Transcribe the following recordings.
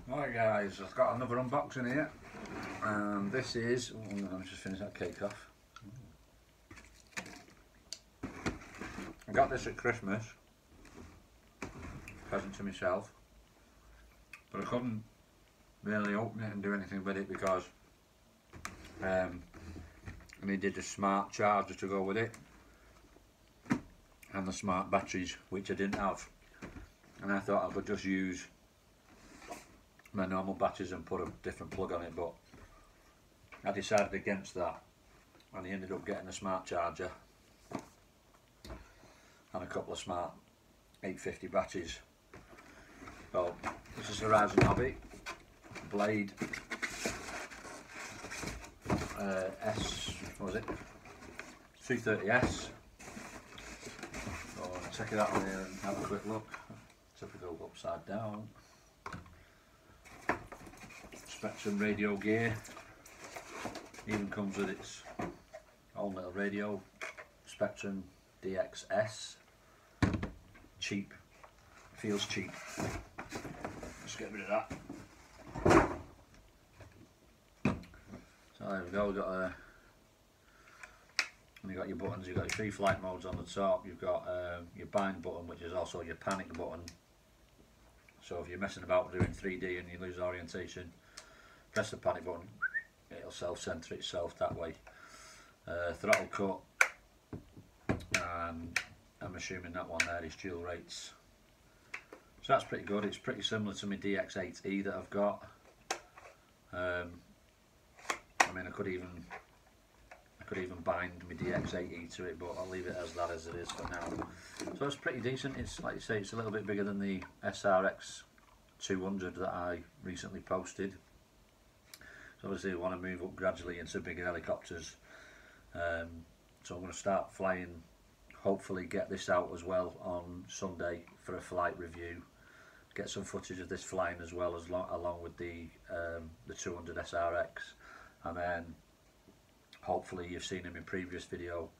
Right guys, I've got another unboxing here, and this is, oh, let me just finish that cake off. I got this at Christmas, present to myself, but I couldn't really open it and do anything with it because I needed a smart charger to go with it and the smart batteries, which I didn't have, and I thought I could just use my normal batteries and put a different plug on it, but I decided against that and I ended up getting a smart charger and a couple of smart 850 batteries. So this is a Horizon Hobby Blade what was it? 230S. So I'll check it out on here and have a quick look. Typical upside down. Spectrum radio gear, even comes with its own little radio, Spectrum DXS, cheap, feels cheap. Let's get rid of that. So there we go, you've got your buttons, you've got your 3 flight modes on the top, you've got your bind button, which is also your panic button. So if you're messing about doing 3D and you lose orientation, press the panic button, it'll self-center itself that way. Throttle cut, and I'm assuming that one there is dual rates. So that's pretty good. It's pretty similar to my DX8E that I've got. I mean, I could even bind my DX8E to it, but I'll leave it as that as it is for now. So it's pretty decent. It's like you say, it's a little bit bigger than the SRX 200 that I recently posted. So obviously I want to move up gradually into bigger helicopters. So I'm going to start flying, hopefully get this out as well on Sunday for a flight review. Get some footage of this flying as well, as along with the 200 SRX. And then hopefully you've seen in my previous video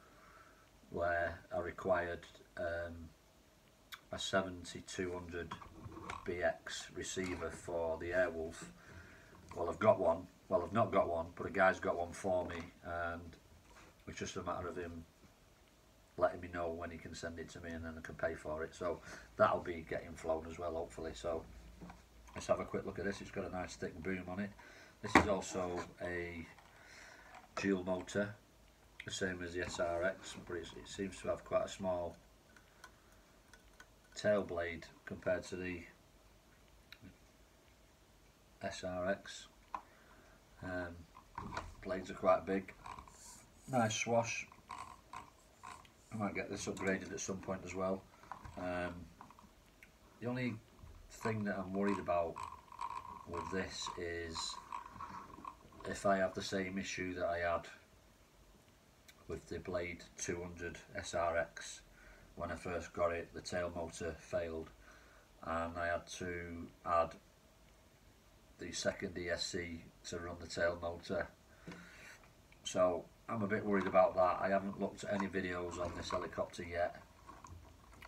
where I required a 7200 BX receiver for the Airwolf. Well, I've got one. Well, I've not got one, but a guy's got one for me, and it's just a matter of him letting me know when he can send it to me, and then I can pay for it. So that'll be getting flown as well, hopefully. So let's have a quick look at this. It's got a nice thick boom on it. This is also a dual motor, the same as the SRX, but it seems to have quite a small tail blade compared to the SRX. Blades are quite big. Nice swash. I might get this upgraded at some point as well. The only thing that I'm worried about with this is if I have the same issue that I had with the Blade 200 SRX when I first got it. The tail motor failed and I had to add the second ESC to run the tail motor. So I'm a bit worried about that. I haven't looked at any videos on this helicopter yet,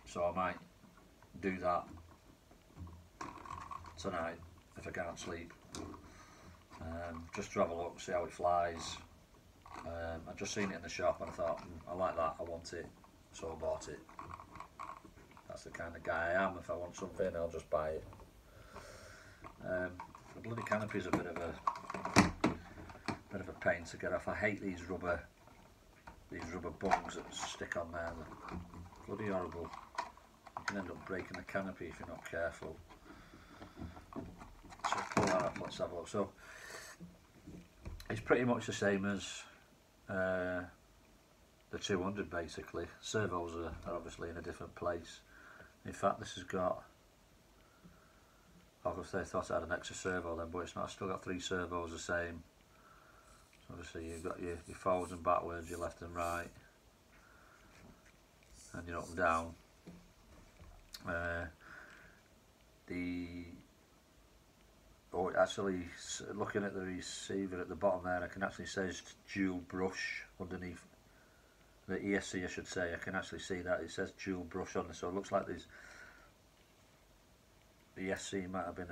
so I might do that tonight if I can't sleep. Just to have a look, see how it flies. I've just seen it in the shop and I thought, I like that, I want it, so I bought it. That's the kind of guy I am. If I want something, I'll just buy it. The bloody canopy is a bit of a pain to get off. I hate these rubber bungs that stick on there. They're bloody horrible. You can end up breaking the canopy if you're not careful. So pull that off. Let's have a look. So it's pretty much the same as the 200 basically. Servos are obviously in a different place. In fact, this has got, obviously I thought it had an extra servo then, but it's not. I've still got 3 servos the same. So obviously you've got your forwards and backwards, your left and right, and your up and down. Actually, looking at the receiver at the bottom there, I can actually say it's dual brush underneath the ESC, I should say. I can actually see that it says dual brush on this, so it looks like the ESC might have been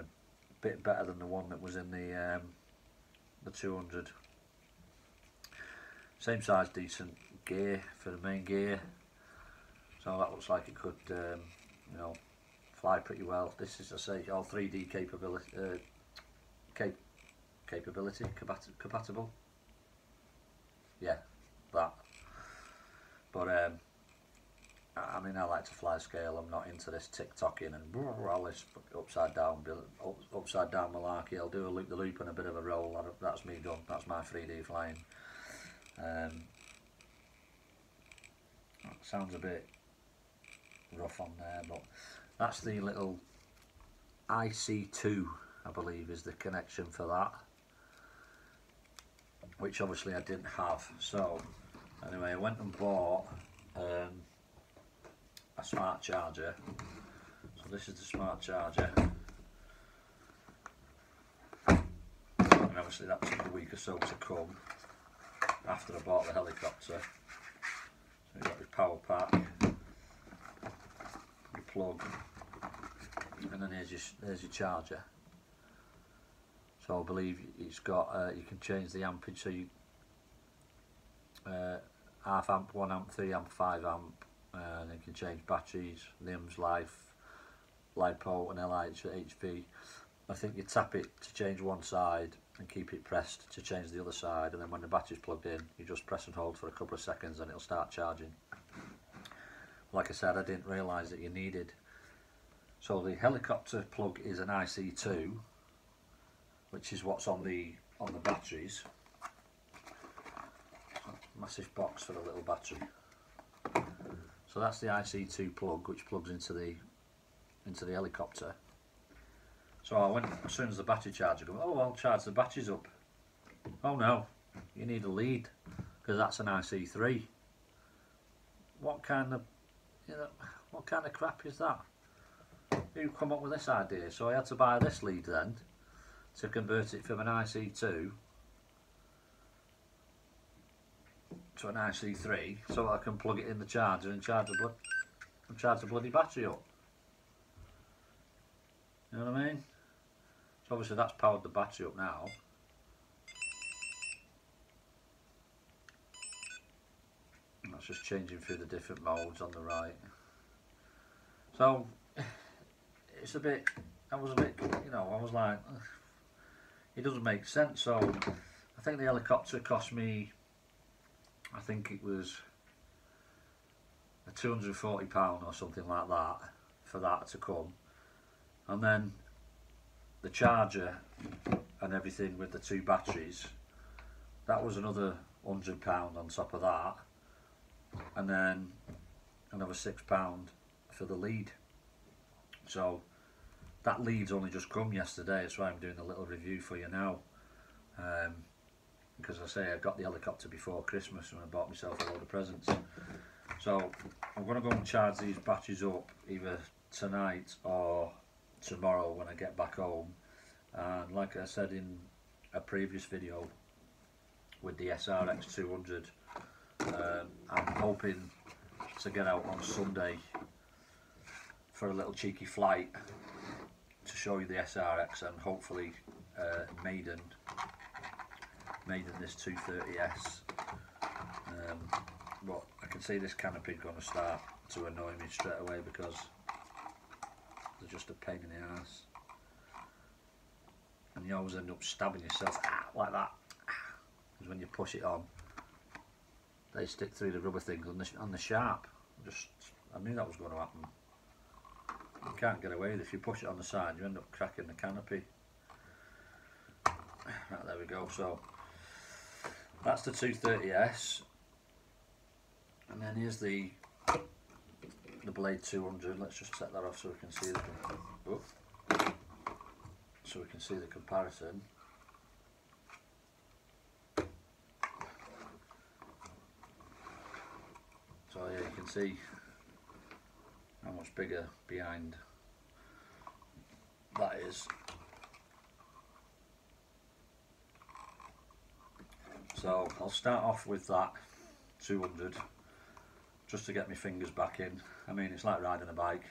bit better than the one that was in the 200. Same size, decent gear for the main gear. So that looks like it could, you know, fly pretty well. This is, I say, all 3D capability, compatible. Yeah, that. But I mean, I like to fly scale. I'm not into this TikToking and all this upside down malarkey. I'll do a loop the loop and a bit of a roll. That's me done. That's my 3D flying. That sounds a bit rough on there, but that's the little IC2, I believe, is the connection for that, which obviously I didn't have. So anyway, I went and bought a smart charger. So this is the smart charger, and obviously that took a week or so to come after I bought the helicopter. So you've got your power pack, your plug, and then here's your charger. So I believe it's got you can change the ampage, so you half amp, 1 amp, 3 amp, 5 amp, and you can change batteries, LIMS, life, LiPo and LHV. I think you tap it to change one side and keep it pressed to change the other side, and then when the battery's plugged in you just press and hold for a couple of seconds and it'll start charging. Like I said, I didn't realise that you needed. So the helicopter plug is an IC2, which is what's on the batteries. Massive box for a little battery. So that's the IC2 plug, which plugs into the helicopter. So I went, as soon as the battery charger goes, oh, I'll charge the batteries up. Oh no, you need a lead, because that's an IC3. What kind of, what kind of crap is that? Who come up with this idea? So I had to buy this lead then to convert it from an IC2 to an IC3, so I can plug it in the charger and charge the bloody battery up. You know what I mean? So obviously that's powered the battery up now. And that's just changing through the different modes on the right. So it's a bit, I was like, it doesn't make sense. So I think the helicopter cost me, I think it was £240 or something like that for that to come, and then the charger and everything with the 2 batteries, that was another £100 on top of that, and then another £6 for the lead. So that lead's only just come yesterday. That's why I'm doing a little review for you now, because I say I got the helicopter before Christmas and I bought myself a load of presents. So I'm going to go and charge these batteries up either tonight or tomorrow when I get back home. And like I said in a previous video with the SRX 200, I'm hoping to get out on Sunday for a little cheeky flight to show you the SRX and hopefully maiden this 230S. But I can see this canopy going to start to annoy me straight away because they're just a pain in the ass, and you always end up stabbing yourself like that, because when you push it on they stick through the rubber things on the sharp. I knew that was going to happen. You can't get away with it. If you push it on the side you end up cracking the canopy. Right, there we go. So that's the 230S, and then here's the Blade 200. Let's just set that off so we can see the comparison. So yeah, you can see how much bigger behind that is. So I'll start off with that 200 just to get my fingers back in. I mean, it's like riding a bike.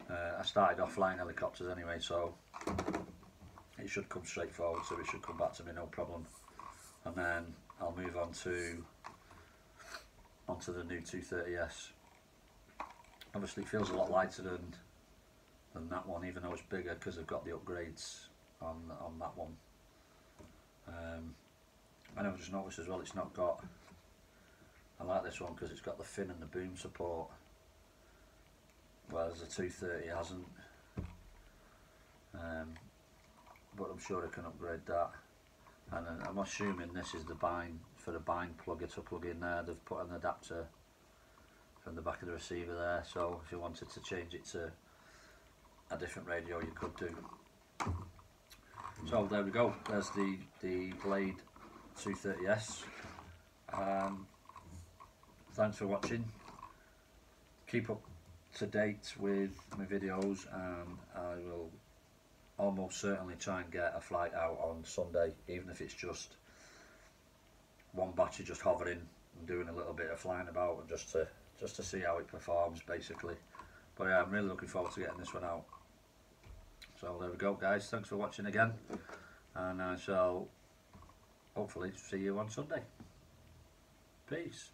I started off flying helicopters anyway, so it should come straight forward, so it should come back to me no problem. And then I'll move on to onto the new 230S. Obviously it feels a lot lighter than that one, even though it's bigger, because I've got the upgrades on that one. And I've just noticed as well, it's not got, I like this one because it's got the fin and the boom support, whereas the 230 hasn't. But I'm sure I can upgrade that. And I'm assuming this is the bind, for the bind plugger to plug in there. They've put an adapter from the back of the receiver there, so if you wanted to change it to a different radio you could do. So there we go, there's the Blade 230S. Thanks for watching. Keep up to date with my videos, and I will almost certainly try and get a flight out on Sunday, even if it's just one battery just hovering and doing a little bit of flying about, and just to see how it performs basically. But yeah, I'm really looking forward to getting this one out. So there we go guys, thanks for watching again, and I shall hopefully see you on Sunday. Peace.